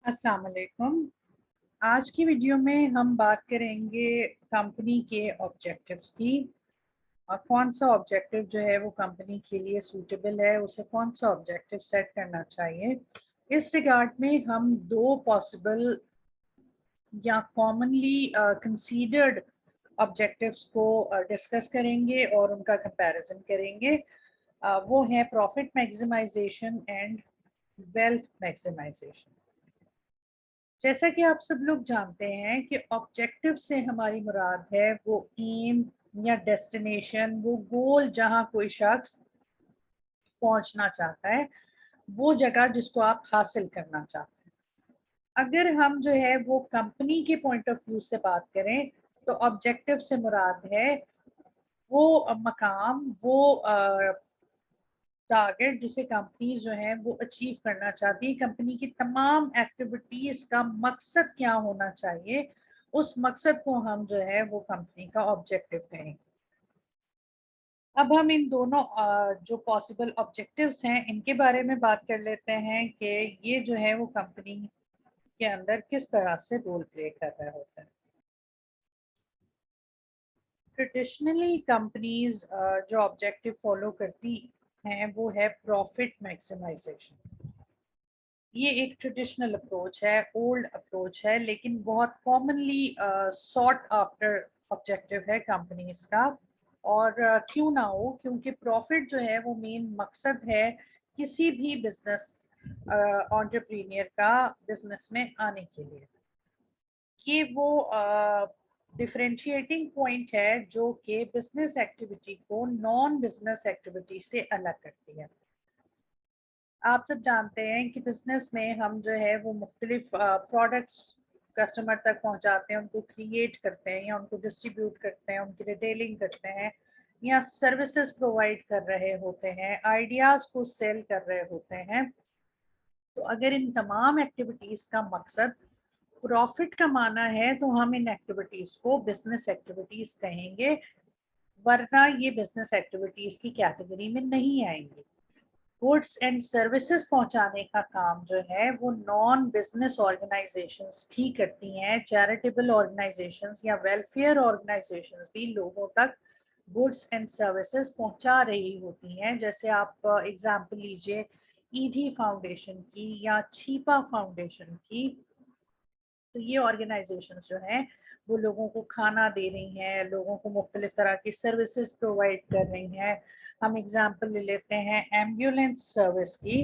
अस्सलाम वालेकुम। आज की वीडियो में हम बात करेंगे कंपनी के ऑब्जेक्टिव्स की और कौन सा ऑब्जेक्टिव जो है वो कंपनी के लिए सूटेबल है, उसे कौन सा ऑब्जेक्टिव सेट करना चाहिए। इस रिगार्ड में हम दो पॉसिबल या कॉमनली कंसीडर्ड ऑब्जेक्टिव्स को डिस्कस करेंगे और उनका कंपैरिजन करेंगे। वो है profit maximisation and wealth maximisation. जैसा कि आप सब लोग जानते हैं कि ऑब्जेक्टिव से हमारी मुराद है वो एम या डेस्टिनेशन, वो गोल जहां कोई शख्स पहुंचना चाहता है, वो जगह जिसको आप हासिल करना चाहते हैं। अगर हम जो है वो कंपनी के पॉइंट ऑफ व्यू से बात करें तो ऑब्जेक्टिव से मुराद है वो मकाम, वो टारगेट जिसे कंपनीज जो है वो अचीव करना चाहती है। कंपनी की तमाम एक्टिविटीज का मकसद क्या होना चाहिए, उस मकसद को हम जो है वो कंपनी का ऑब्जेक्टिव कहेंगे। अब हम इन दोनों जो पॉसिबल ऑब्जेक्टिव्स हैं इनके बारे में बात कर लेते हैं कि ये जो है वो कंपनी के अंदर किस तरह से रोल प्ले कर रहा होता है। ट्रेडिशनली कंपनीज जो ऑब्जेक्टिव फॉलो करती हैं वो है प्रॉफिट मैक्सिमाइजेशन। ये एक ट्रेडिशनल अप्रोच है, ओल्ड अप्रोच है, लेकिन बहुत कॉमनली सॉट आफ्टर ऑब्जेक्टिव है कंपनीज का। और क्यों ना हो, क्योंकि प्रॉफिट जो है वो मेन मकसद है किसी भी बिजनेस एंटरप्रेन्योर का बिजनेस में आने के लिए। ये वो डिफरेंशिएटिंग पॉइंट है जो कि बिजनेस एक्टिविटी को नॉन बिजनेस एक्टिविटी से अलग करती है। आप सब जानते हैं कि बिजनेस में हम जो है वो मुख्तलिफ प्रोडक्ट्स कस्टमर तक पहुंचाते हैं, उनको क्रिएट करते हैं या उनको डिस्ट्रीब्यूट करते हैं, उनकी रिटेलिंग करते हैं या सर्विसेज प्रोवाइड कर रहे होते हैं, आइडियाज को सेल कर रहे होते हैं। तो अगर इन तमाम एक्टिविटीज का मकसद प्रॉफिट कमाना है तो हम इन एक्टिविटीज को बिजनेस एक्टिविटीज कहेंगे, वरना ये बिजनेस एक्टिविटीज की कैटेगरी में नहीं आएंगी। गुड्स एंड सर्विसेज पहुंचाने का काम जो है वो नॉन बिजनेस ऑर्गेनाइजेशंस भी करती हैं। चैरिटेबल ऑर्गेनाइजेशंस या वेलफेयर ऑर्गेनाइजेशंस भी लोगों तक गुड्स एंड सर्विसेज पहुंचा रही होती हैं। जैसे आप एग्जांपल लीजिए ईदी फाउंडेशन की या छीपा फाउंडेशन की। तो ये ऑर्गेनाइजेशंस जो हैं वो लोगों को खाना दे रही हैं, लोगों को मुख्तलिफ तरह की सर्विसेज प्रोवाइड कर रही हैं। हम एग्जांपल ले लेते हैं एम्बुलेंस सर्विस की।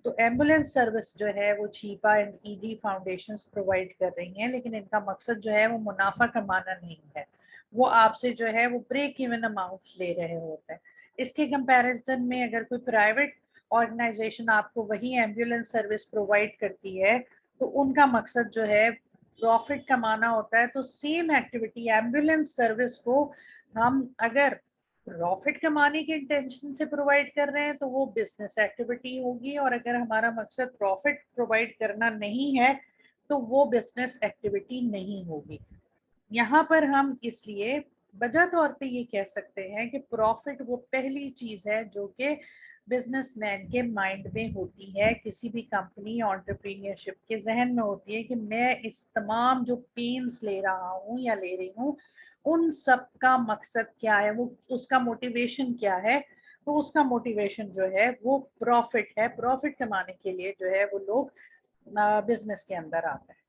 तो एम्बुलेंस सर्विस जो है वो छीपा एंड ईदी फाउंडेशंस प्रोवाइड कर रही हैं, लेकिन इनका मकसद जो है वो मुनाफा कमाना नहीं है, वो आपसे जो है वो ब्रेक इवन अमाउंट ले रहे होते हैं। इसके कंपैरिजन में अगर कोई प्राइवेट ऑर्गेनाइजेशन आपको वही एम्बुलेंस सर्विस प्रोवाइड करती है तो उनका मकसद जो है प्रॉफिट कमाना होता है। तो सेम एक्टिविटी एम्बुलेंस सर्विस को हम अगर प्रॉफिट कमाने के इंटेंशन से प्रोवाइड कर रहे हैं तो वो बिजनेस एक्टिविटी होगी, और अगर हमारा मकसद प्रॉफिट प्रोवाइड करना नहीं है तो वो बिजनेस एक्टिविटी नहीं होगी। यहाँ पर हम इसलिए वजह तौर पे ये कह सकते हैं कि प्रॉफिट वो पहली चीज है जो कि बिजनेसमैन के माइंड में होती है, किसी भी कंपनी एंटरप्रेन्योरशिप के जहन में होती है कि मैं इस तमाम जो पेन्स ले रहा हूँ या ले रही हूँ उन सब का मकसद क्या है, वो उसका मोटिवेशन क्या है। तो उसका मोटिवेशन जो है वो प्रॉफिट है, प्रॉफिट कमाने के लिए जो है वो लोग बिजनेस के अंदर आते हैं।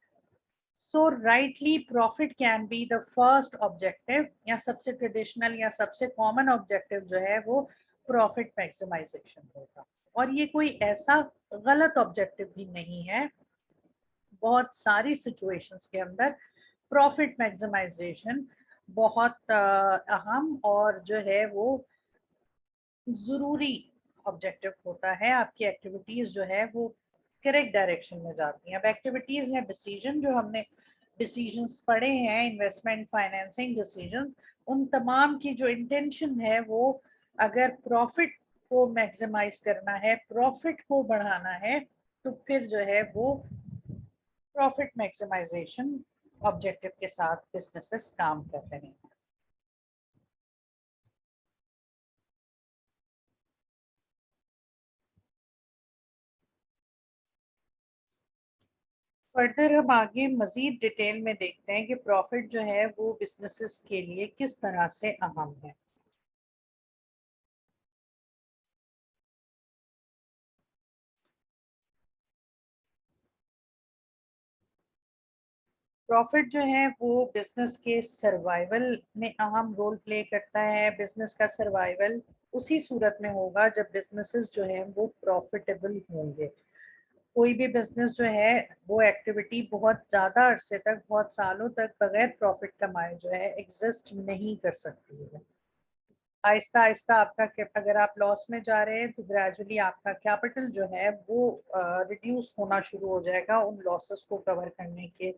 So rightly profit can be the first objective, या सबसे ट्रेडिशनल या सबसे कॉमन ऑब्जेक्टिव जो है वो प्रॉफिट मैक्सिमाइजेशन होगा। और ये कोई ऐसा गलत ऑब्जेक्टिव भी नहीं है। बहुत सारी सिचुएशंस के अंदर प्रॉफिट मैक्सिमाइजेशन बहुत अहम और जो है वो जरूरी ऑब्जेक्टिव होता है। आपकी एक्टिविटीज जो है वो करेक्ट डायरेक्शन में जाती हैं। अब एक्टिविटीज या डिसीजन जो हमने डिसीजंस पढ़े हैं, इन्वेस्टमेंट फाइनेंसिंग डिसीजंस, उन तमाम की जो इंटेंशन है वो अगर प्रॉफिट को मैक्सिमाइज करना है, प्रॉफिट को बढ़ाना है, तो फिर जो है वो प्रॉफिट मैक्सिमाइजेशन ऑब्जेक्टिव के साथ बिजनेसेस काम कर रहे हैं। फर्दर हम आगे मजीद डिटेल में देखते हैं कि प्रॉफिट जो है वो बिजनेसेस के लिए किस तरह से अहम है। प्रॉफिट जो है वो बिजनेस के सर्वाइवल में अहम रोल प्ले करता है। बिजनेस का सर्वाइवल उसी सूरत में होगा जब बिजनेसेस जो है वो प्रॉफिटेबल होंगे। कोई भी बिजनेस जो है वो एक्टिविटी बहुत ज़्यादा अरसे तक, बहुत सालों तक बगैर प्रॉफिट कमाए जो है एग्जिस्ट नहीं कर सकती है। आहिस्ता आहिस्ता आपका अगर आप लॉस में जा रहे हैं तो ग्रेजुअली आपका कैपिटल जो है वो रिड्यूस होना शुरू हो जाएगा उन लॉसेस को कवर करने के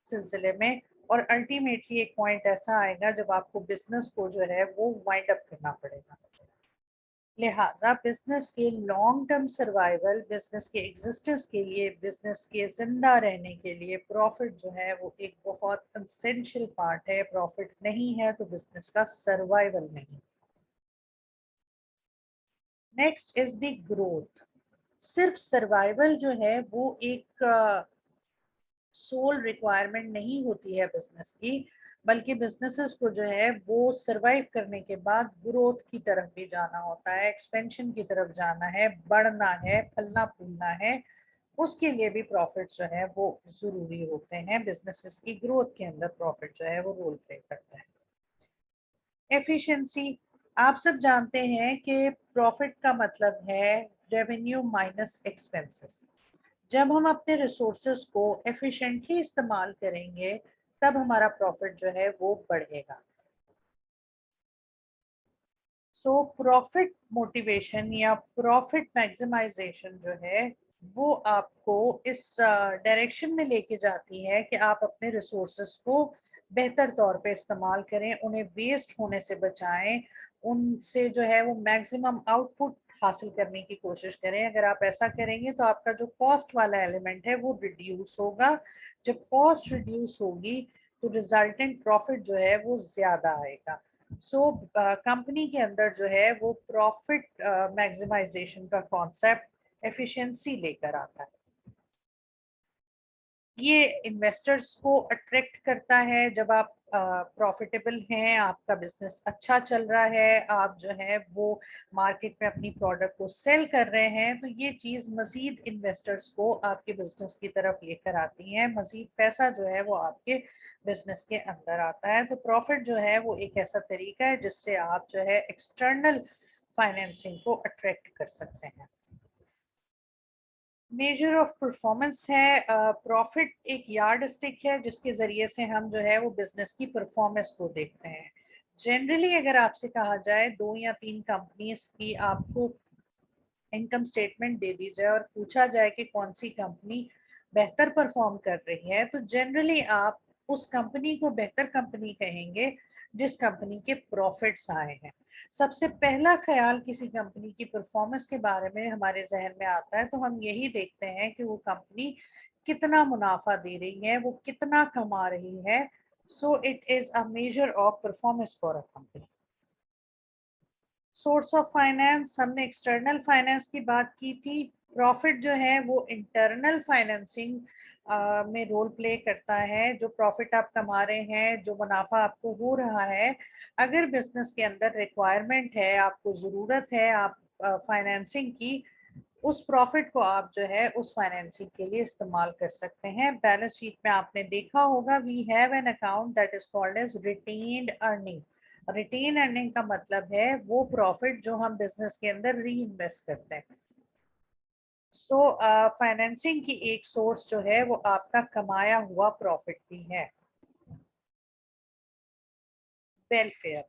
सिलसिले में। और अल्टीमेटली एक पॉइंट ऐसा आएगा जब आपको बिजनेस को जो है वो वाइंड अप करना पड़ेगा। लिहाजा बिजनेस के लॉन्ग टर्म सर्वाइवल, बिजनेस के एग्जिस्टेंस के लिए, बिजनेस के जिंदा रहने के लिए प्रॉफिट जो है वो एक बहुत एसेंशियल पार्ट है। प्रॉफिट नहीं है तो बिजनेस का सर्वाइवल नहीं। Next is the growth. सिर्फ सर्वाइवल जो है वो एक सोल रिक्वायरमेंट नहीं होती है बिजनेस की, बल्कि बिजनेसेस को जो है वो सरवाइव करने के बाद ग्रोथ की तरफ भी जाना होता है, एक्सपेंशन की तरफ जाना है, बढ़ना है, फलना फूलना है। उसके लिए भी प्रॉफिट जो है वो जरूरी होते हैं। बिजनेसेस की ग्रोथ के अंदर प्रॉफिट जो है वो रोल प्ले करता है। एफिशिएंसी। आप सब जानते हैं कि प्रॉफिट का मतलब है रेवेन्यू माइनस एक्सपेंसेस। जब हम अपने रिसोर्सेज को एफिशिएंटली इस्तेमाल करेंगे तब हमारा प्रॉफिट जो है वो बढ़ेगा। सो प्रॉफिट मोटिवेशन या प्रॉफिट मैक्सिमाइजेशन जो है वो आपको इस डायरेक्शन में लेके जाती है कि आप अपने रिसोर्सेज को बेहतर तौर पे इस्तेमाल करें, उन्हें वेस्ट होने से बचाएं, उनसे जो है वो मैक्सिमम आउटपुट हासिल करने की कोशिश करें। अगर आप ऐसा करेंगे तो आपका जो कॉस्ट वाला एलिमेंट है वो रिड्यूस होगा। जब कॉस्ट रिड्यूस होगी तो रिजल्टेंट प्रॉफिट जो है वो ज्यादा आएगा। सो कंपनी के अंदर जो है वो प्रॉफिट मैक्सिमाइजेशन का कॉन्सेप्ट एफिशिएंसी लेकर आता है। ये इन्वेस्टर्स को अट्रैक्ट करता है। जब आप प्रॉफिटेबल हैं, आपका बिजनेस अच्छा चल रहा है, आप जो है वो मार्केट में अपनी प्रोडक्ट को सेल कर रहे हैं, तो ये चीज़ मजीद इन्वेस्टर्स को आपके बिजनेस की तरफ लेकर आती है। मजीद पैसा जो है वो आपके बिजनेस के अंदर आता है। तो प्रॉफिट जो है वो एक ऐसा तरीका है जिससे आप जो है एक्सटर्नल फाइनेंसिंग को अट्रैक्ट कर सकते हैं। मेजर ऑफ परफॉर्मेंस है, प्रॉफिट एक यार्ड स्टिक है जिसके जरिए से हम जो है वो बिजनेस की परफॉर्मेंस को देखते हैं। जनरली अगर आपसे कहा जाए 2 या 3 कंपनीज की आपको इनकम स्टेटमेंट दे दी जाए और पूछा जाए कि कौन सी कंपनी बेहतर परफॉर्म कर रही है, तो जनरली आप उस कंपनी को बेहतर कंपनी कहेंगे जिस कंपनी के प्रॉफिट्स आए हैं। सबसे पहला ख्याल किसी कंपनी की परफॉर्मेंस के बारे में हमारे जहन में आता है तो हम यही देखते हैं कि वो कंपनी कितना मुनाफा दे रही है, वो कितना कमा रही है। सो it is a measure of performance for a company. Source of finance, हमने एक्सटर्नल फाइनेंस की बात की थी। प्रॉफिट जो है वो इंटरनल फाइनेंसिंग में रोल प्ले करता है। जो प्रॉफिट आप कमा रहे हैं, जो मुनाफा आपको हो रहा है, अगर बिजनेस के अंदर रिक्वायरमेंट है, आपको ज़रूरत है आप फाइनेंसिंग की, उस प्रॉफिट को आप जो है उस फाइनेंसिंग के लिए इस्तेमाल कर सकते हैं। बैलेंस शीट में आपने देखा होगा we have an account that is called as retained earning. Retain earning का मतलब है वो प्रॉफिट जो हम बिजनेस के अंदर री इन्वेस्ट करते हैं। सो फाइनेंसिंग की एक सोर्स जो है वो आपका कमाया हुआ प्रॉफिट भी है। वेलफेयर।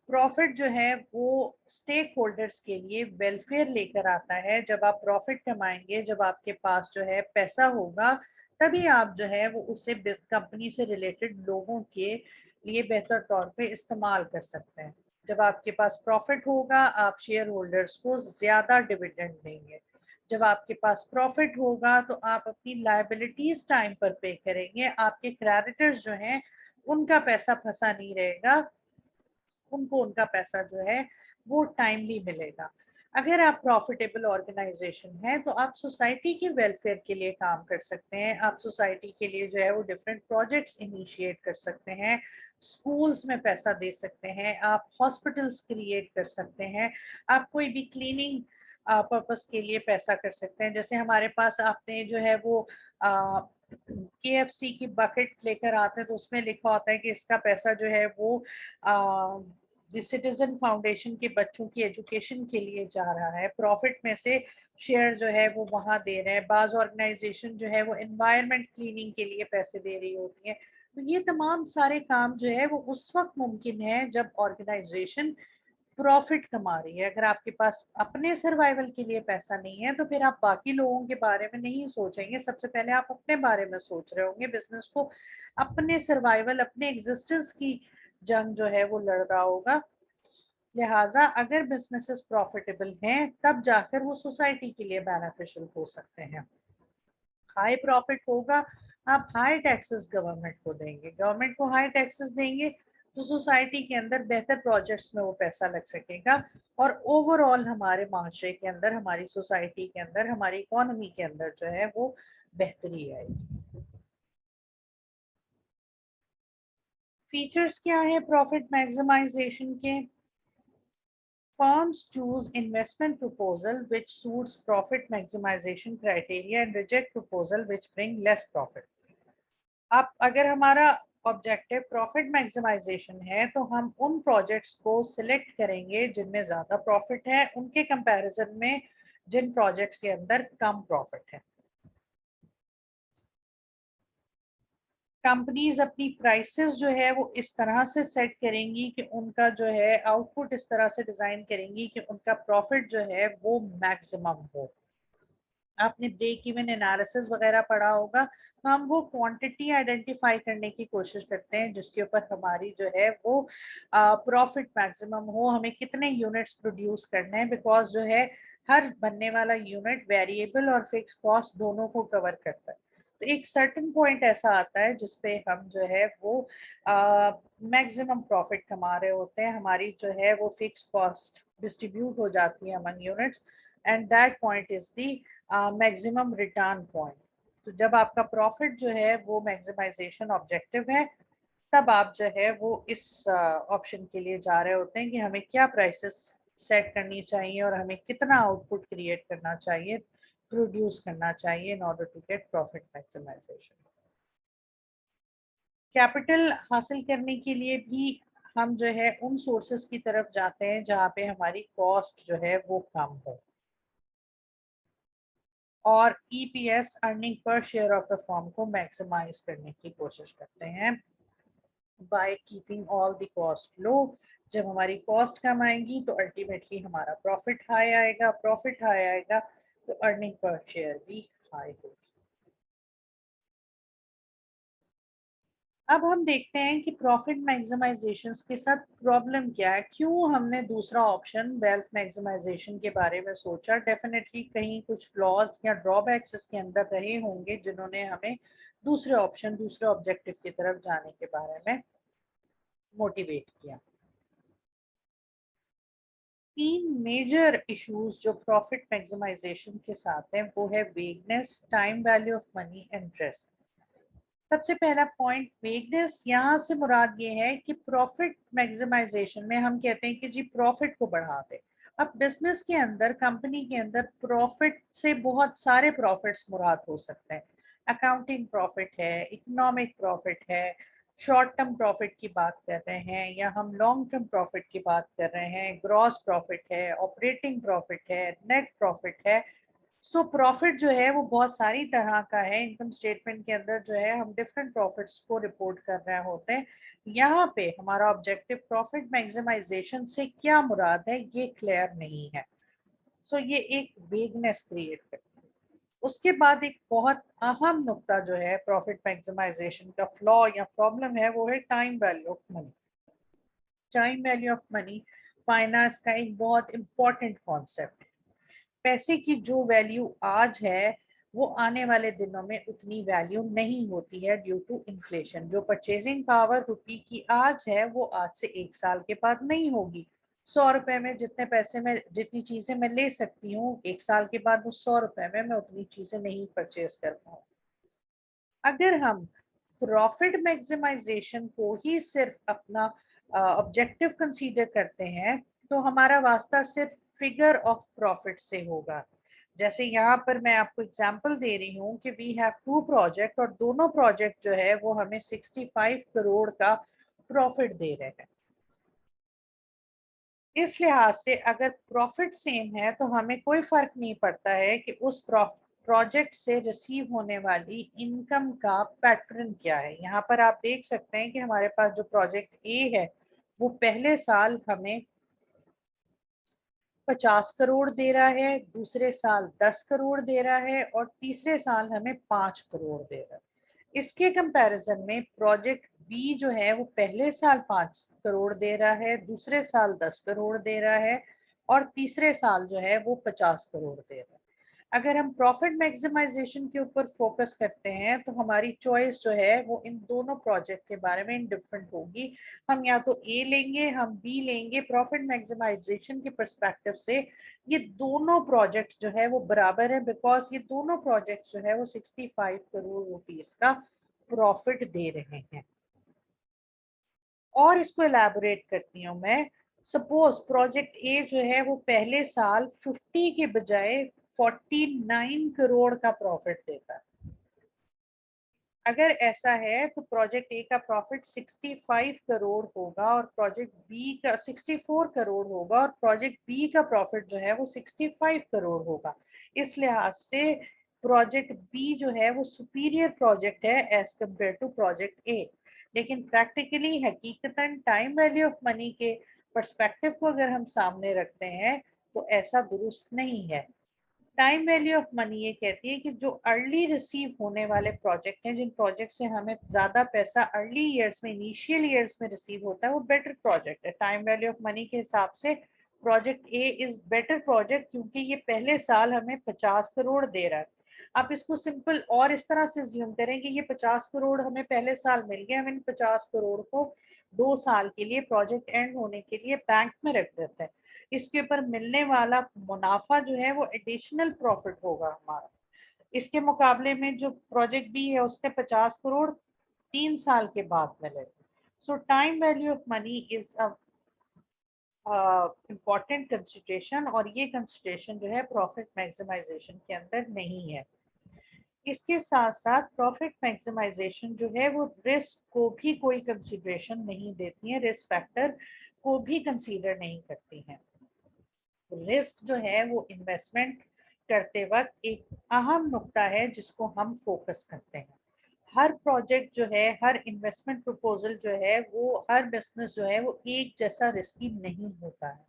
प्रॉफिट जो है वो स्टेक होल्डर्स के लिए वेलफेयर लेकर आता है। जब आप प्रॉफिट कमाएंगे, जब आपके पास जो है पैसा होगा, तभी आप जो है वो उसे कंपनी से रिलेटेड लोगों के लिए बेहतर तौर पे इस्तेमाल कर सकते हैं। जब आपके पास प्रॉफिट होगा आप शेयर होल्डर्स को ज्यादा डिविडेंड देंगे। जब आपके पास प्रॉफिट होगा तो आप अपनी लायबिलिटीज टाइम पर पे करेंगे। आपके क्रेडिटर्स जो हैं उनका पैसा फंसा नहीं रहेगा, उनको उनका पैसा जो है वो टाइमली मिलेगा। अगर आप प्रॉफिटेबल ऑर्गेनाइजेशन है तो आप सोसाइटी के वेलफेयर के लिए काम कर सकते हैं, आप सोसाइटी के लिए जो है वो डिफरेंट प्रोजेक्ट्स इनिशिएट कर सकते हैं, स्कूल्स में पैसा दे सकते हैं, आप हॉस्पिटल्स क्रिएट कर सकते हैं, आप कोई भी क्लीनिंग पर्पस के लिए पैसा कर सकते हैं। जैसे हमारे पास आपने जो है वो KFC की बकेट लेकर आते हैं तो उसमें लिखा होता है कि इसका पैसा जो है वो सिटीजन फाउंडेशन के बच्चों की एजुकेशन के लिए जा रहा है, प्रॉफिट में से शेयर जो है वो वहां दे रहे हैं। बाज ऑर्गेनाइजेशन जो है वो एनवायरनमेंट क्लीनिंग के लिए पैसे दे रही होती है। तो ये तमाम सारे काम जो है वो उस वक्त मुमकिन है जब ऑर्गेनाइजेशन प्रॉफिट कमा रही है। अगर आपके पास अपने सर्वाइवल के लिए पैसा नहीं है तो फिर आप बाकी लोगों के बारे में नहीं सोचेंगे, सबसे पहले आप अपने बारे में सोच रहे होंगे। बिजनेस को अपने सर्वाइवल, अपने एग्जिस्टेंस की जंग जो है वो लड़ रहा होगा। लिहाजा अगर बिजनेसेस प्रॉफिटेबल हैं तब जाकर वो सोसाइटी के लिए बेनिफिशियल हो सकते हैं। हाई प्रॉफिट होगा, आप हाई टैक्सेस गवर्नमेंट को देंगे, गवर्नमेंट को हाई टैक्सेस देंगे तो सोसाइटी के अंदर बेहतर प्रोजेक्ट्स में वो पैसा लग सकेगा और ओवरऑल हमारे माशरे के अंदर, हमारी सोसाइटी के अंदर, हमारी इकोनॉमी के अंदर जो है वो बेहतरी आएगी। फीचर्स क्या है प्रॉफिट मैक्सिमाइजेशन के? Firms choose investment proposal which suits profit maximization criteria and reject proposal which bring less profit. अब अगर हमारा ऑब्जेक्टिव प्रॉफिट मैक्सिमाइजेशन है तो हम उन प्रोजेक्ट्स को सिलेक्ट करेंगे जिनमें ज्यादा प्रॉफिट है, उनके कंपैरिजन में जिन प्रोजेक्ट्स के अंदर कम प्रॉफिट है। कंपनीज अपनी प्राइसेस जो है वो इस तरह से सेट करेंगी कि उनका जो है आउटपुट इस तरह से डिजाइन करेंगी कि उनका प्रॉफिट जो है वो मैक्सिमम हो। आपने ब्रेक इवन एनालिसिस वगैरह पढ़ा होगा, तो हम वो क्वांटिटी आइडेंटिफाई करने की कोशिश करते हैं जिसके ऊपर हमारी जो है वो प्रॉफिट मैक्सिमम हो। हमें कितने यूनिट्स प्रोड्यूस करने हैं, बिकॉज जो है हर बनने वाला यूनिट वेरिएबल और फिक्स कॉस्ट दोनों को कवर करता है। तो एक सर्टेन पॉइंट ऐसा आता है जिसपे हम जो है वो मैक्सिमम प्रॉफिट कमा रहे होते हैं, हमारी जो है वो फिक्स कॉस्ट डिस्ट्रीब्यूट हो जाती है among units, and that point is the maximum return point. तो जब आपका प्रॉफिट जो है वो मैक्सिमाइजेशन ऑब्जेक्टिव है तब आप जो है वो इस ऑप्शन के लिए जा रहे होते हैं कि हमें क्या प्राइसेस सेट करनी चाहिए और हमें कितना आउटपुट क्रिएट करना चाहिए, प्रोड्यूस करना चाहिए in order to get profit maximisation. Capital हासिल करने के लिए भी हम जो है उन सोर्सेस की तरफ जाते हैं जहाँ पे हमारी कॉस्ट जो है वो कम हो, और EPS earning per share of the firm को मैक्सिमाइज करने की कोशिश करते हैं by keeping all the cost low. जब हमारी कॉस्ट कम आएंगी तो अल्टीमेटली हमारा प्रॉफिट हाई आएगा, प्रॉफिट हाई आएगा तो अर्निंग पर शेयर भी हाई होगी। अब हम देखते हैं कि प्रॉफिट मैक्सिमाइजेशन के साथ प्रॉब्लम क्या है, क्यों हमने दूसरा ऑप्शन वेल्थ मैक्सिमाइजेशन के बारे में सोचा। डेफिनेटली कहीं कुछ फ्लॉज या ड्रॉबैक्स इसके अंदर रहे होंगे जिन्होंने हमें दूसरे ऑप्शन, दूसरे ऑब्जेक्टिव की तरफ जाने के बारे में मोटिवेट किया। तीन मेजर इश्यूज जो प्रॉफिट मैक्सिमाइजेशन के साथ हैं वो है vagueness, time value of money and risk. सबसे पहला पॉइंट वेगनेस, यहाँ से मुराद ये है कि प्रॉफिट मैक्सिमाइजेशन में हम कहते हैं कि जी प्रॉफिट को बढ़ा दे। अब बिजनेस के अंदर, कंपनी के अंदर प्रॉफिट से बहुत सारे प्रॉफिट्स मुराद हो सकते हैं। अकाउंटिंग प्रॉफिट है, इकोनॉमिक प्रॉफिट है, शॉर्ट टर्म प्रॉफिट की बात कर रहे हैं या हम लॉन्ग टर्म प्रॉफिट की बात कर रहे हैं, ग्रॉस प्रॉफिट है, ऑपरेटिंग प्रॉफिट है, नेट प्रॉफिट है। सो प्रॉफिट जो है वो बहुत सारी तरह का है। इनकम स्टेटमेंट के अंदर जो है हम डिफरेंट प्रॉफिट्स को रिपोर्ट कर रहे होते हैं। यहाँ पे हमारा ऑब्जेक्टिव प्रॉफिट मैक्सिमाइजेशन से क्या मुराद है ये क्लियर नहीं है। सो ये एक वेगनेस क्रिएट करती है। उसके बाद एक बहुत अहम नुक्ता जो है प्रॉफिट मैक्सिमाइजेशन का फ्लॉ या प्रॉब्लम है वो है time value of money. Time value of money finance का एक बहुत इंपॉर्टेंट कॉन्सेप्ट है। पैसे की जो वैल्यू आज है वो आने वाले दिनों में उतनी वैल्यू नहीं होती है ड्यू टू इन्फ्लेशन। जो परचेजिंग पावर रुपी की आज है वो आज से 1 साल के बाद नहीं होगी। 100 रुपए में जितने पैसे में जितनी चीजें मैं ले सकती हूँ, 1 साल के बाद उस 100 रुपए में मैं उतनी चीजें नहीं परचेज कर पाऊँ। अगर हम प्रॉफिट मैक्सिमाइजेशन को ही सिर्फ अपना ऑब्जेक्टिव कंसीडर करते हैं, तो हमारा वास्ता सिर्फ फिगर ऑफ प्रॉफिट से होगा। जैसे यहाँ पर मैं आपको एग्जांपल दे रही हूँ कि वी हैव 2 प्रोजेक्ट और दोनों प्रोजेक्ट जो है वो हमें 65 करोड़ का प्रॉफिट दे रहे हैं। इस लिहाज से अगर प्रॉफिट सेम है तो हमें कोई फर्क नहीं पड़ता है कि उस प्रोजेक्ट से रिसीव होने वाली इनकम का पैटर्न क्या है। यहाँ पर आप देख सकते हैं कि हमारे पास जो प्रोजेक्ट ए है वो पहले साल हमें 50 करोड़ दे रहा है, दूसरे साल 10 करोड़ दे रहा है और तीसरे साल हमें 5 करोड़ दे रहा है। इसके कंपैरिजन में प्रोजेक्ट बी जो है वो पहले साल 5 करोड़ दे रहा है, दूसरे साल 10 करोड़ दे रहा है और तीसरे साल जो है वो 50 करोड़ दे रहा है। अगर हम प्रॉफिट मैक्सिमाइजेशन के ऊपर फोकस करते हैं तो हमारी चॉइस जो है वो इन दोनों प्रोजेक्ट के बारे में इंडिफरेंट होगी। हम या तो ए लेंगे, हम बी लेंगे। प्रॉफिट मैक्सिमाइजेशन के परस्पेक्टिव से ये दोनों प्रोजेक्ट्स जो है वो बराबर है, बिकॉज ये दोनों प्रोजेक्ट्स जो है वो 65 करोड़ रुपीस का प्रॉफिट दे रहे हैं। और इसको एलैबोरेट करती हूँ मैं। सपोज प्रोजेक्ट ए जो है वो पहले साल 50 के बजाय 49 करोड़ का प्रॉफिट देता है। अगर ऐसा है तो प्रोजेक्ट ए का प्रॉफिट 65 करोड़ होगा और प्रोजेक्ट बी का 64 करोड़ होगा और प्रोजेक्ट बी का प्रॉफिट जो है वो 65 करोड़ होगा। इस लिहाज से प्रोजेक्ट बी जो है वो सुपीरियर प्रोजेक्ट है as compare to project A. लेकिन प्रैक्टिकली हकीकतन टाइम वैल्यू ऑफ मनी के पर्सपेक्टिव को अगर हम सामने रखते हैं तो ऐसा दुरुस्त नहीं है। टाइम वैल्यू ऑफ मनी ये कहती है कि जो अर्ली रिसीव होने वाले प्रोजेक्ट हैं, जिन प्रोजेक्ट से हमें ज्यादा पैसा अर्ली ईयर्स में, इनिशियल ईयर्स में रिसीव होता है, वो बेटर प्रोजेक्ट है। टाइम वैल्यू ऑफ मनी के हिसाब से project A is better project क्योंकि ये पहले साल हमें 50 करोड़ दे रहा है। आप इसको सिंपल और इस तरह से ज्यूम करें कि ये 50 करोड़ हमें पहले साल मिल गए, हम इन 50 करोड़ को 2 साल के लिए प्रोजेक्ट एंड होने के लिए बैंक में रख देते हैं। इसके ऊपर मिलने वाला मुनाफा जो है वो एडिशनल प्रॉफिट होगा हमारा। इसके मुकाबले में जो प्रोजेक्ट बी है उसके 50 करोड़ 3 साल के बाद मिलेगा। सो time value of money is a important consideration और ये कंसिडरेशन जो है प्रॉफिट मैक्सिमाइजेशन के अंदर नहीं है। इसके साथ साथ प्रॉफिट मैक्सिमाइजेशन जो है वो रिस्क को भी कोई कंसिडरेशन नहीं देती है, रिस्क फैक्टर को भी कंसीडर नहीं करती हैं। रिस्क जो है वो इन्वेस्टमेंट करते वक्त एक अहम नुक्ता है जिसको हम फोकस करते हैं। हर प्रोजेक्ट जो है, हर इन्वेस्टमेंट प्रपोजल जो है, वो हर बिजनेस जो है वो एक जैसा रिस्की नहीं होता है।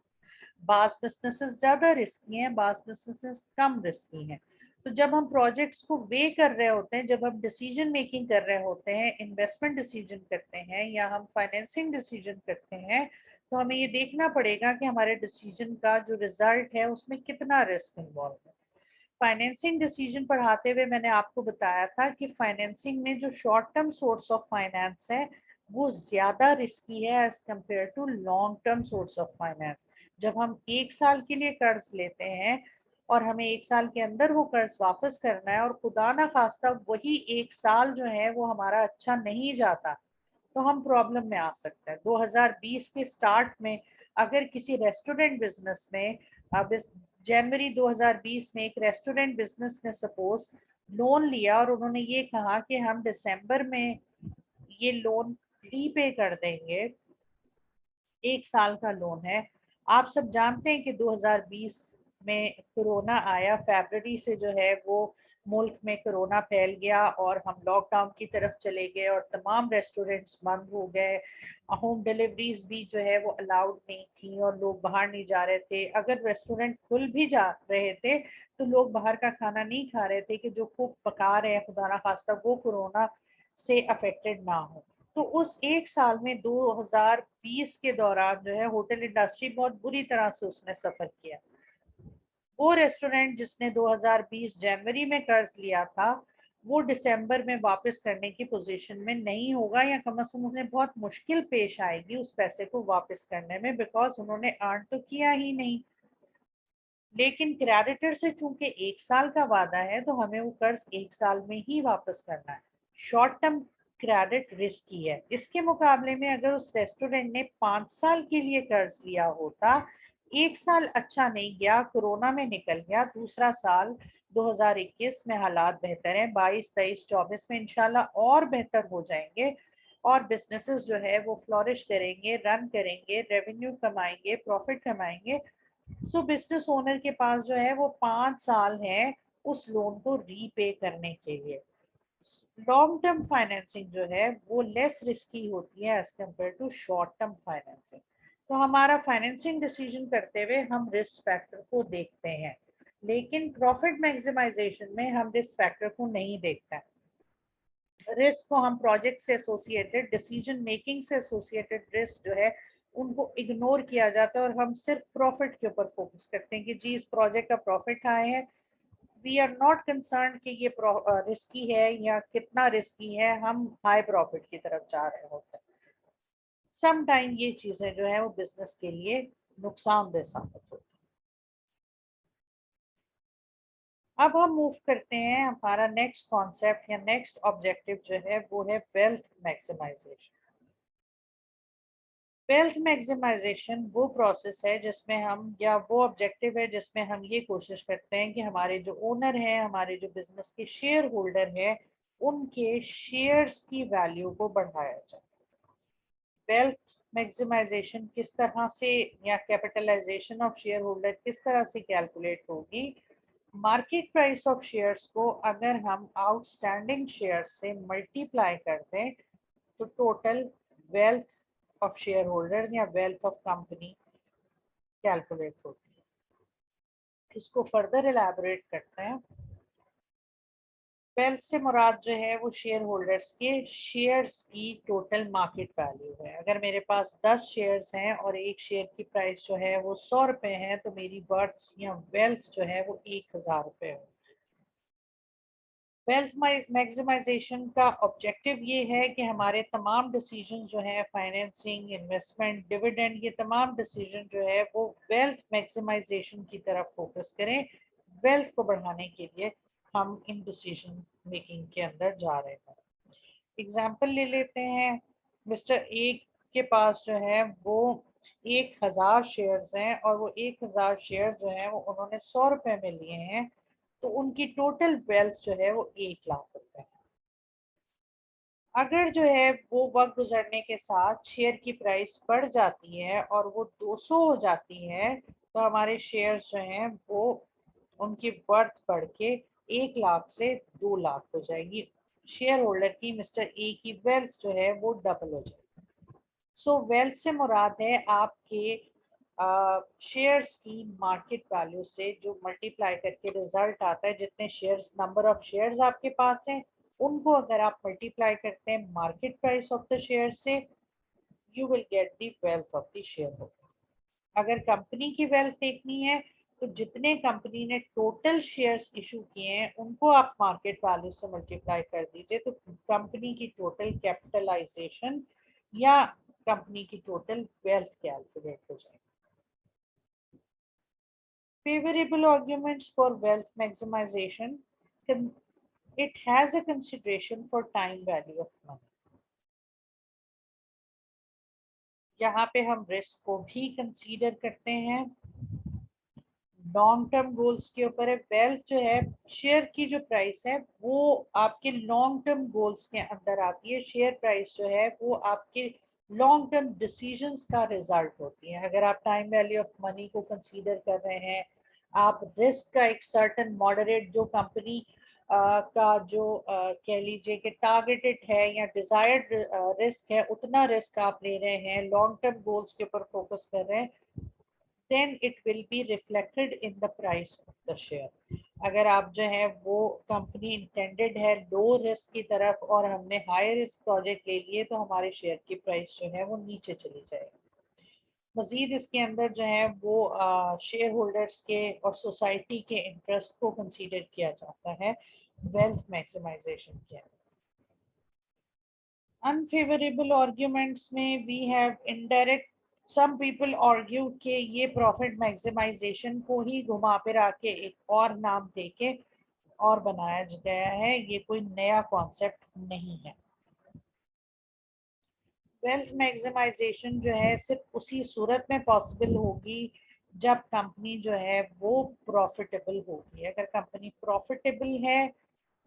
बाज बिजनेसेस ज्यादा रिस्की हैं, बाज बिजनेसेस कम रिस्की हैं। तो जब हम प्रोजेक्ट्स को वे कर रहे होते हैं, जब हम डिसीजन मेकिंग कर रहे होते हैं, इन्वेस्टमेंट डिसीजन करते हैं या हम फाइनेंसिंग डिसीजन करते हैं, तो हमें ये देखना पड़ेगा कि हमारे डिसीजन का जो रिजल्ट है उसमें कितना रिस्क इन्वॉल्व है। फाइनेंसिंग डिसीजन पढ़ाते हुए मैंने आपको बताया था कि फाइनेंसिंग में जो short term source of finance है वो ज्यादा रिस्की है as compare to long term source of finance. जब हम 1 साल के लिए कर्ज लेते हैं और हमें 1 साल के अंदर वो कर्ज वापस करना है और खुदा ना खास्ता वही 1 साल जो है वो हमारा अच्छा नहीं जाता, तो हम प्रॉब्लम में आ सकते हैं। 2020 के स्टार्ट में अगर किसी रेस्टोरेंट बिजनेस में अब जनवरी 2020 में एक रेस्टोरेंट बिजनेस ने सपोज लोन लिया और उन्होंने ये कहा कि हम दिसंबर में ये लोन रीपे कर देंगे, 1 साल का लोन है। आप सब जानते हैं कि 2020 में कोरोना आया, फरवरी से जो है वो मुल्क में कोरोना फैल गया और हम लॉकडाउन की तरफ चले गए और तमाम रेस्टोरेंट्स बंद हो गए। होम डिलीवरीज भी जो है वो अलाउड नहीं थी और लोग बाहर नहीं जा रहे थे। अगर रेस्टोरेंट खुल भी जा रहे थे तो लोग बाहर का खाना नहीं खा रहे थे कि जो कुक पका रहे हैं खुदा ना खास्ता वो कोरोना से अफेक्टेड ना हो। तो उस 1 साल में 2020 के दौरान जो है होटल इंडस्ट्री बहुत बुरी तरह से उसने सफर किया। वो रेस्टोरेंट जिसने 2020 जनवरी में कर्ज लिया था वो दिसंबर में वापस करने की पोजीशन में नहीं होगा, या कम से कम उन्हें बहुत मुश्किल पेश आएगी उस पैसे को वापस करने में, बिकॉज उन्होंने अर्न तो किया ही नहीं। लेकिन क्रेडिटर से चूंकि 1 साल का वादा है तो हमें वो कर्ज 1 साल में ही वापस करना है। शॉर्ट टर्म क्रेडिट रिस्की है। इसके मुकाबले में अगर उस रेस्टोरेंट ने 5 साल के लिए कर्ज लिया होता, 1 साल अच्छा नहीं गया, कोरोना में निकल गया, दूसरा साल 2021 में हालात बेहतर हैं, 22, 23, 24 में इंशाल्लाह और बेहतर हो जाएंगे और बिजनेसेस जो है वो फ्लोरिश करेंगे, रन करेंगे, रेवेन्यू कमाएंगे, प्रॉफिट कमाएंगे। सो बिजनेस ओनर के पास जो है वो 5 साल है उस लोन को रीपे करने के लिए। लॉन्ग टर्म फाइनेंसिंग जो है वो लेस रिस्की होती है as compare to short term financing. तो हमारा फाइनेंसिंग डिसीजन करते हुए हम रिस्क फैक्टर को देखते हैं, लेकिन प्रॉफिट मैक्सिमाइजेशन में हम रिस्क फैक्टर को नहीं देखते हैं। रिस्क को हम प्रोजेक्ट से एसोसिएटेड, डिसीजन मेकिंग से एसोसिएटेड रिस्क जो है उनको इग्नोर किया जाता है और हम सिर्फ प्रॉफिट के ऊपर फोकस करते हैं कि जी इस प्रोजेक्ट का प्रॉफिट आए है। वी आर नॉट कंसर्न कि ये रिस्की है या कितना रिस्की है, हम हाई प्रॉफिट की तरफ जा रहे होते हैं। सम टाइम ये चीजें जो है वो बिजनेस के लिए नुकसानदेह साबित होती है। अब हम मूव करते हैं, हमारा नेक्स्ट कॉन्सेप्ट या नेक्स्ट ऑब्जेक्टिव जो है वो है वेल्थ मैक्सिमाइजेशन। वेल्थ मैक्सिमाइजेशन वो प्रोसेस है जिसमें हम, या वो ऑब्जेक्टिव है जिसमें हम ये कोशिश करते हैं कि हमारे जो ओनर हैं, हमारे जो बिजनेस के शेयर होल्डर हैं, उनके शेयर्स की वैल्यू को बढ़ाया जाए। वेल्थ मैक्सिमाइजेशन किस तरह से, या कैपिटलाइजेशन ऑफ शेयर होल्डर किस तरह से कैलकुलेट होगी? मार्केट प्राइस ऑफ शेयर्स को अगर हम आउटस्टैंडिंग शेयर से मल्टीप्लाई कर दें तो total wealth of share holder या वेल्थ ऑफ कंपनी कैलकुलेट होती है। इसको फर्दर एलैबोरेट करते हैं। वेल्थ से मुराद जो है वो शेयर होल्डर्स के शेयर्स की टोटल मार्केट वैल्यू है। अगर मेरे पास 10 शेयर्स हैं और एक शेयर की प्राइस जो है वो 100 रुपए है, तो मेरी वर्थ या वेल्थ जो है वो 1000 रुपए है। वेल्थ मैक्सिमाइजेशन का ऑब्जेक्टिव ये है कि हमारे तमाम डिसीजन जो है, फाइनेंसिंग, इन्वेस्टमेंट, डिविडेंड, ये तमाम डिसीजन जो है वो वेल्थ मैक्सिमाइजेशन की तरफ फोकस करें। वेल्थ को बढ़ाने के लिए हम इन डिसीजन मेकिंग के अंदर जा रहे हैं। एग्जाम्पल ले लेते हैं। मिस्टर ए के पास जो है वो 1000 शेयर्स हैं और वो 1000 शेयर जो है वो उन्होंने 100 रुपए में लिए हैं, तो उनकी टोटल वेल्थ जो है वो 1 लाख रुपए है। अगर जो है वो वक्त गुजरने के साथ शेयर की प्राइस बढ़ जाती है और वो 200 हो जाती है, तो हमारे शेयर्स जो हैं वो, उनकी वर्थ बढ़ के 1 लाख से 2 लाख हो जाएगी। शेयर होल्डर की, मिस्टर ए की वेल्थ जो है वो डबल हो जाएगी। सो वेल्थ से मुराद है आपके शेयर्स की मार्केट वैल्यू से जो मल्टीप्लाई करके रिजल्ट आता है, जितने शेयर्स, नंबर ऑफ शेयर्स आपके पास हैं, उनको अगर आप मल्टीप्लाई करते हैं market price of the share से, you will get the wealth of the shareholder. अगर कंपनी की वेल्थ देखनी है तो जितने कंपनी ने टोटल शेयर्स इशू किए हैं उनको आप मार्केट वैल्यू से मल्टीप्लाई कर दीजिए, तो कंपनी की टोटल कैपिटलाइजेशन या कंपनी की टोटल वेल्थ कैलकुलेट हो जाएगी। Favorable arguments for wealth maximization. It has a consideration for time value of money. यहाँ पे हम रिस्क को भी कंसीडर करते हैं। लॉन्ग टर्म गोल्स के ऊपर है। वेल्थ जो है, शेयर की जो प्राइस है वो आपके लॉन्ग टर्म गोल्स के अंदर आती है। शेयर प्राइस जो है वो आपके लॉन्ग टर्म डिसीजंस का रिजल्ट होती है। अगर आप टाइम वैल्यू ऑफ मनी को कंसीडर कर रहे हैं, आप रिस्क का एक सर्टन मॉडरेट जो कंपनी का जो कह लीजिए कि टारगेटेड है या डिजायर्ड रिस्क है, उतना रिस्क आप ले रहे हैं, लॉन्ग टर्म गोल्स के ऊपर फोकस कर रहे हैं, then it will be reflected in the price of the share। अगर आप जो है वो कंपनी इंटेंडेड है लो रिस्क की तरफ और हमने हाई रिस्क प्रोजेक्ट ले लिए, तो हमारे शेयर की प्राइस जो है वो नीचे चली जाएगी। मजीद इसके अंदर जो है वो शेयर होल्डर्स के और सोसाइटी के इंटरेस्ट को कंसीडर किया जाता है वेल्थ मैक्सिमाइजेशन के अंदर। अनफेवरेबल आर्ग्यूमेंट्स में we have indirect, some people argue कि ये प्रॉफिट मैक्सिमाइजेशन को ही घुमा फिरा के एक और नाम देके और बनाया गया है, ये कोई नया कॉन्सेप्ट नहीं है। वेल्थ मैक्सिमाइजेशन जो है सिर्फ उसी सूरत में पॉसिबल होगी जब कंपनी जो है वो प्रॉफिटेबल होगी। अगर कंपनी प्रॉफिटेबल है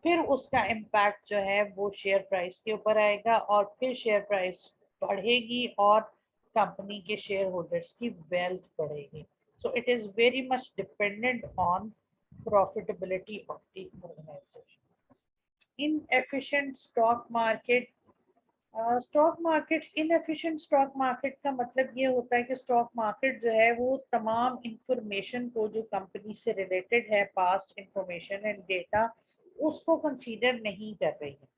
फिर उसका इम्पैक्ट जो है वो शेयर प्राइस के ऊपर आएगा और फिर शेयर प्राइस बढ़ेगी और कंपनी के शेयर होल्डर्स की वेल्थ बढ़ेगी। So it is very much dependent on profitability of the organisation. Inefficient stock market, stock markets, inefficient stock market का मतलब ये होता है कि स्टॉक मार्केट जो है वो तमाम इंफॉर्मेशन को जो कंपनी से रिलेटेड है, पास्ट इंफॉर्मेशन एंड डेटा, उसको कंसीडर नहीं कर रही है।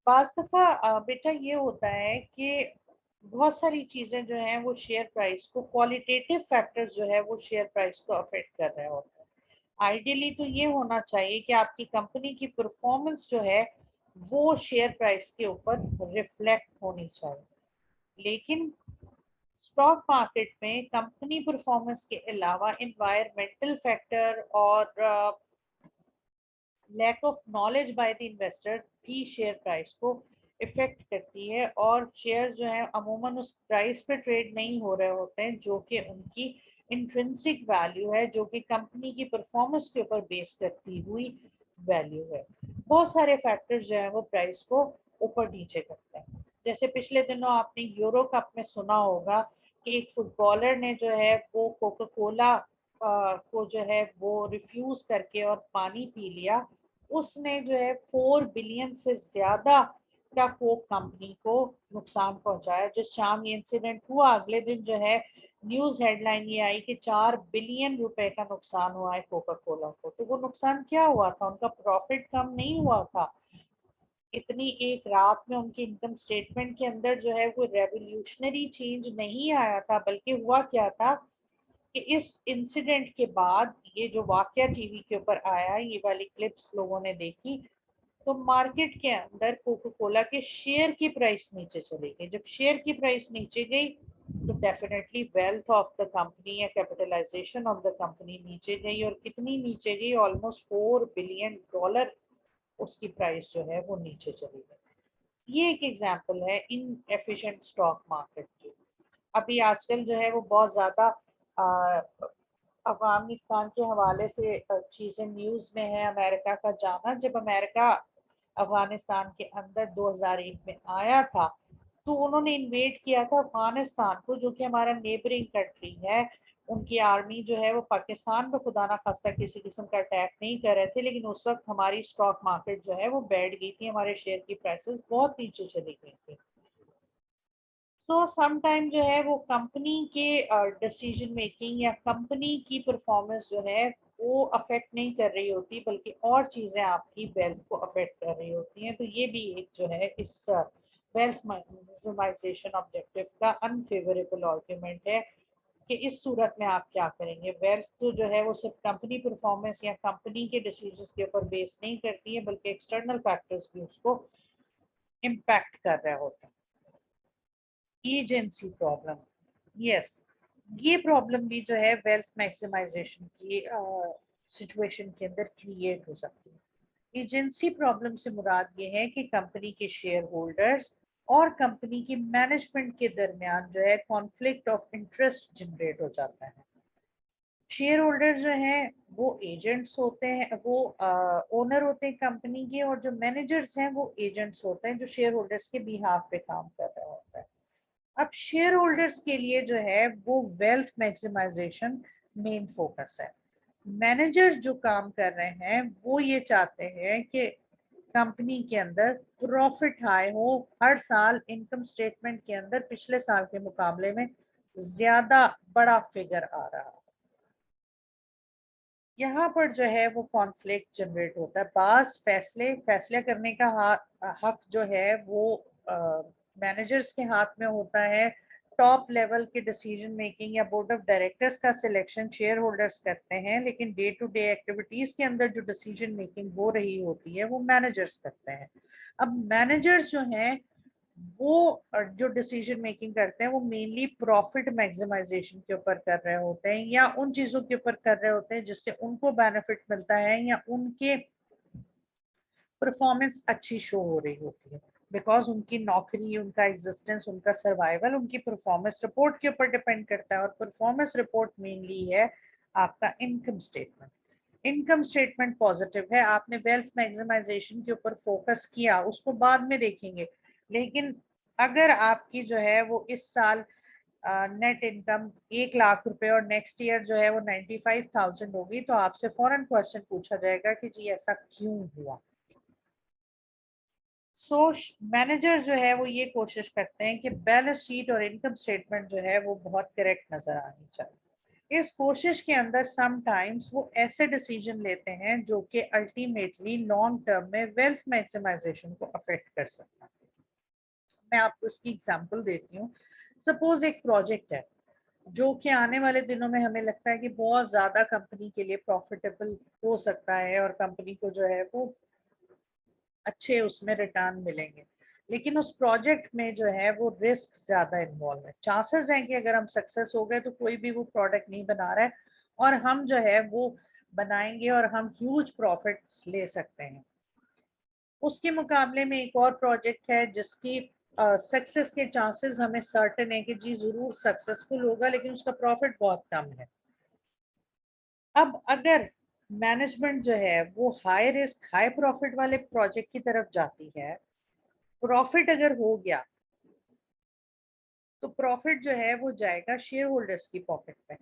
पास दफा बेटा ये होता है कि बहुत सारी चीजें जो हैं वो शेयर प्राइस को, क्वालिटेटिव फैक्टर्स जो है वो शेयर प्राइस को अफेक्ट कर रहे होते हैं। आइडियली तो ये होना चाहिए कि आपकी कंपनी की परफॉर्मेंस जो है वो शेयर प्राइस के ऊपर रिफ्लेक्ट होनी चाहिए, लेकिन स्टॉक मार्केट में कंपनी परफॉर्मेंस के अलावा इन्वायरमेंटल फैक्टर और lack of knowledge by the investor भी शेयर प्राइस को इफेक्ट करती है, और शेयर जो है अमूमन उस प्राइस पे ट्रेड नहीं हो रहे होते हैं जो कि उनकी इंट्रिंसिक वैल्यू है, जो कि कंपनी की परफॉर्मेंस के ऊपर बेस करती हुई वैल्यू है। बहुत सारे फैक्टर्स जो है वो प्राइस को ऊपर नीचे करते हैं। जैसे पिछले दिनों आपने यूरो कप में सुना होगा कि एक फुटबॉलर ने जो है वो कोका कोला को जो है वो रिफ्यूज करके और पानी पी लिया। उसने जो है 4 बिलियन से ज्यादा का कोक कंपनी को नुकसान पहुंचाया। जिस शाम ये इंसिडेंट हुआ अगले दिन जो है न्यूज हेडलाइन ये आई कि 4 बिलियन रुपए का नुकसान हुआ है कोका कोला को। तो वो नुकसान क्या हुआ था, उनका प्रॉफिट कम नहीं हुआ था। इतनी एक रात में उनके इनकम स्टेटमेंट के अंदर जो है वो रेवोल्यूशनरी चेंज नहीं आया था, बल्कि हुआ क्या था कि इस इंसिडेंट के बाद ये जो वाकया टीवी के ऊपर आया, ये वाली क्लिप्स लोगों ने देखी, तो मार्केट के अंदर कोका कोला के शेयर की प्राइस नीचे चली गई। जब शेयर की प्राइस नीचे गई तो definitely wealth of the company या कैपिटलाइजेशन ऑफ द कंपनी नीचे गई, और कितनी नीचे गई, ऑलमोस्ट $4 बिलियन उसकी प्राइस जो है वो नीचे चली गई। ये एक एग्जांपल है इन एफिशिएंट स्टॉक मार्केट की। अभी आजकल जो है वो बहुत ज्यादा अफगानिस्तान के हवाले से चीजें न्यूज में है। अमेरिका का जाना, जब अमेरिका अफगानिस्तान के अंदर 2001 में आया था तो उन्होंने इन्वेट किया था अफगानिस्तान को, जो कि हमारा नेबरिंग कंट्री है। उनकी आर्मी जो है वो पाकिस्तान पे खुदा ना खास्ता किसी किस्म का अटैक नहीं कर रहे थे, लेकिन उस वक्त हमारी स्टॉक मार्केट जो है वो बैठ गई थी, हमारे शेयर की प्राइसेस बहुत नीचे चली गई थी। सो समटाइम जो है वो कंपनी के डिसीजन मेकिंग या कंपनी की परफॉर्मेंस जो है वो अफेक्ट नहीं कर रही होती, बल्कि और चीजें आपकी वेल्थ को अफेक्ट कर रही होती हैं। तो ये भी एक जो है इस वेल्थ मैक्सिमाइजेशन ऑब्जेक्टिव का अनफेवरेबल आर्ग्यूमेंट है कि इस सूरत में आप क्या करेंगे। वेल्थ तो जो है वो सिर्फ कंपनी परफॉर्मेंस या कंपनी के डिसीजन के ऊपर बेस नहीं करती है, बल्कि एक्सटर्नल फैक्टर्स भी उसको इम्पैक्ट कर रहे होते हैं। एजेंसी प्रॉब्लम, यस, ये प्रॉब्लम भी जो है वेल्थ मैक्सिमाइजेशन की सिचुएशन के अंदर क्रिएट हो सकती है। एजेंसी प्रॉब्लम से मुराद ये है कि कंपनी के शेयर होल्डर्स और कंपनी की मैनेजमेंट के दरमियान जो है कॉन्फ्लिक्ट ऑफ इंटरेस्ट जनरेट हो जाता है। शेयर होल्डर जो हैं वो एजेंट्स होते हैं, वो ओनर होते हैं कंपनी के, और जो मैनेजर्स हैं वो एजेंट्स होते हैं जो शेयर होल्डर्स के बिहाफ पे काम कर रहे होते हैं। अब शेयर होल्डर्स के लिए जो है वो वेल्थ मैक्सिमाइजेशन मेन फोकस है। मैनेजर्स जो काम कर रहे हैं वो ये चाहते हैं कि कंपनी के अंदर प्रॉफिट हाई हो, हर साल इनकम स्टेटमेंट के अंदर पिछले साल के मुकाबले में ज्यादा बड़ा फिगर आ रहा है। यहाँ पर जो है वो कॉन्फ्लिक्ट जनरेट होता है। बास फैसले करने का हक जो है वो मैनेजर्स के हाथ में होता है, टॉप लेवल के डिसीजन मेकिंग या बोर्ड ऑफ डायरेक्टर्स का सिलेक्शन शेयर होल्डर्स करते हैं, लेकिन डे टू डे एक्टिविटीज के अंदर जो डिसीजन मेकिंग हो रही होती है वो मैनेजर्स करते हैं। अब मैनेजर्स जो हैं वो जो डिसीजन मेकिंग करते हैं वो मेनली प्रॉफिट मैक्सिमाइजेशन के ऊपर कर रहे होते हैं या उन चीजों के ऊपर कर रहे होते हैं जिससे उनको बेनिफिट मिलता है या उनके परफॉर्मेंस अच्छी शो हो रही होती है, बिकॉज उनकी नौकरी, उनका एग्जिस्टेंस, उनका सर्वाइवल उनकी परफॉर्मेंस रिपोर्ट के ऊपर डिपेंड करता है। और परफॉर्मेंस रिपोर्ट मेनली है आपका income statement. Income statement positive है, आपने वेल्थ मैक्सिमाइजेशन के ऊपर फोकस किया, उसको बाद में देखेंगे, लेकिन अगर आपकी जो है वो इस साल नेट इनकम 1 लाख रुपए और नेक्स्ट ईयर जो है वो 95,000 होगी, तो आपसे फौरन क्वेश्चन पूछा जाएगा कि जी ऐसा क्यों हुआ। सो मैनेजर जो है वो ये कोशिश करते हैं कि बैलेंस शीट और इनकम स्टेटमेंट जो है वो बहुत करेक्ट नजर आनी चाहिए। इस कोशिश के अंदर सम टाइम्स वो ऐसे डिसीजन लेते हैं जो कि अल्टीमेटली लॉन्ग टर्म में वेल्थ मैक्सिमाइजेशन को अफेक्ट कर सकता है। मैं आपको इसकी एग्जांपल देती हूँ। सपोज एक प्रोजेक्ट है जो कि आने वाले दिनों में हमें लगता है कि बहुत ज्यादा कंपनी के लिए प्रॉफिटेबल हो सकता है और कंपनी को जो है वो अच्छे उसमें रिटर्न मिलेंगे, लेकिन उस प्रोजेक्ट में जो है वो रिस्क ज्यादा इन्वॉल्व है। चांसेस हैं कि अगर हम सक्सेस हो गए तो कोई भी वो प्रोडक्ट नहीं बना रहा है और हम जो है वो बनाएंगे और हम ह्यूज प्रॉफिट्स ले सकते हैं। उसके मुकाबले में एक और प्रोजेक्ट है जिसकी सक्सेस के चांसेस हमें सर्टेन है कि जी जरूर सक्सेसफुल होगा, लेकिन उसका प्रॉफिट बहुत कम है। अब अगर मैनेजमेंट जो है वो हाई रिस्क हाई प्रॉफिट वाले प्रोजेक्ट की तरफ जाती है, प्रॉफिट अगर हो गया तो प्रॉफिट जो है वो जाएगा शेयर होल्डर्स की पॉकेट में,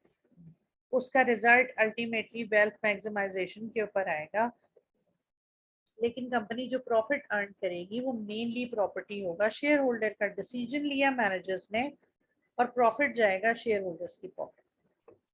उसका रिजल्ट अल्टीमेटली वेल्थ मैक्सिमाइजेशन के ऊपर आएगा। लेकिन कंपनी जो प्रॉफिट अर्न करेगी वो मेनली प्रॉपर्टी होगा शेयर होल्डर का। डिसीजन लिया मैनेजर्स ने और प्रॉफिट जाएगा शेयर होल्डर्स की पॉकेट।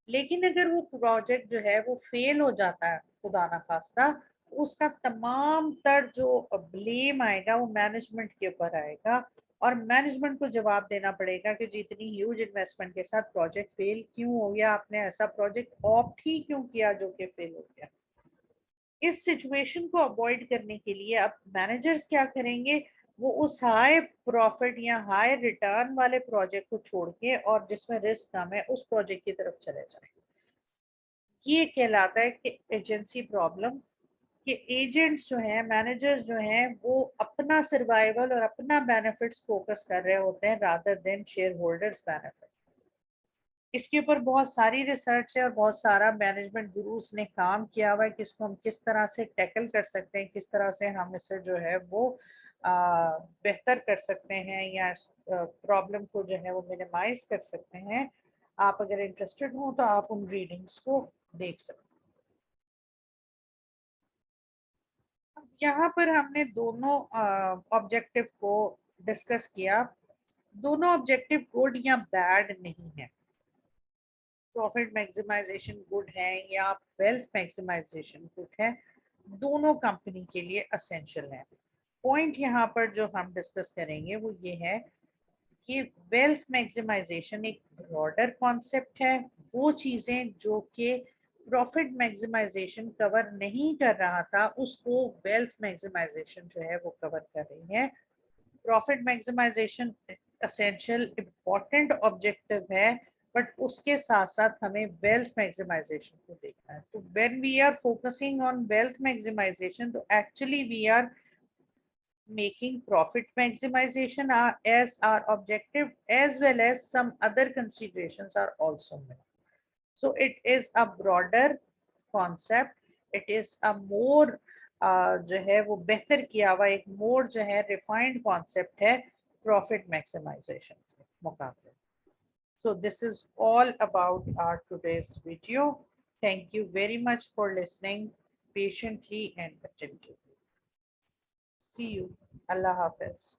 लेकिन अगर वो प्रोजेक्ट जो है वो फेल हो जाता है खुदा ना खास्ता, तो उसका तमाम तर जो ब्लेम आएगा वो मैनेजमेंट के ऊपर आएगा और मैनेजमेंट को जवाब देना पड़ेगा कि जी इतनी ह्यूज इन्वेस्टमेंट के साथ प्रोजेक्ट फेल क्यों हो गया, आपने ऐसा प्रोजेक्ट ऑप्ट ही क्यों किया जो कि फेल हो गया। इस सिचुएशन को अवॉइड करने के लिए अब मैनेजर्स क्या करेंगे, वो उस हाई प्रॉफिट या हाई रिटर्न वाले प्रोजेक्ट को छोड़ के और जिसमें रिस्क कम है उस प्रोजेक्ट की तरफ चले जाएंगे। ये कहलाता है कि एजेंसी प्रॉब्लम, कि एजेंट्स जो हैं, मैनेजर्स जो हैं, वो अपना सर्वाइवल और अपना बेनिफिट्स फोकस कर रहे होते हैं rather than share holders benefit. इसके ऊपर बहुत सारी रिसर्च है और बहुत सारा मैनेजमेंट गुरुज ने काम किया हुआ है कि इसको हम किस तरह से टैकल कर सकते हैं, किस तरह से हम इसे जो है वो बेहतर कर सकते हैं या प्रॉब्लम को जो है वो मिनिमाइज कर सकते हैं। आप अगर इंटरेस्टेड हो तो आप उन रीडिंग्स को देख सकते हैं। यहाँ पर हमने दोनों ऑब्जेक्टिव को डिस्कस किया। दोनों ऑब्जेक्टिव गुड या बैड नहीं है, प्रॉफिट मैक्सिमाइजेशन गुड है या वेल्थ मैक्सिमाइजेशन गुड है, दोनों कंपनी के लिए असेंशियल है। पॉइंट यहाँ पर जो हम डिस्कस करेंगे वो ये है कि वेल्थ मैक्सिमाइजेशन एक ब्रॉडर कॉन्सेप्ट है। वो चीजें जो कि प्रॉफिट मैक्सिमाइजेशन कवर नहीं कर रहा था उसको वेल्थ मैक्सिमाइजेशन जो है वो कवर कर रही है। Profit maximisation essential important objective है, बट उसके साथ साथ हमें वेल्थ मैक्सिमाइजेशन को देखना है। तो when we are focusing on wealth maximization तो actually we are making profit maximization as our objective, as well as some other considerations are also met. So it is a broader concept, it is a more जो है वो बेहतर किया हुआ एक मोर जो है रिफाइंड कॉन्सेप्ट है प्रॉफिट मैक्सिमाइजेशन के मुकाबले। So this is all about our today's video. Thank you very much for listening patiently and attentively. See you. Allah Hafiz.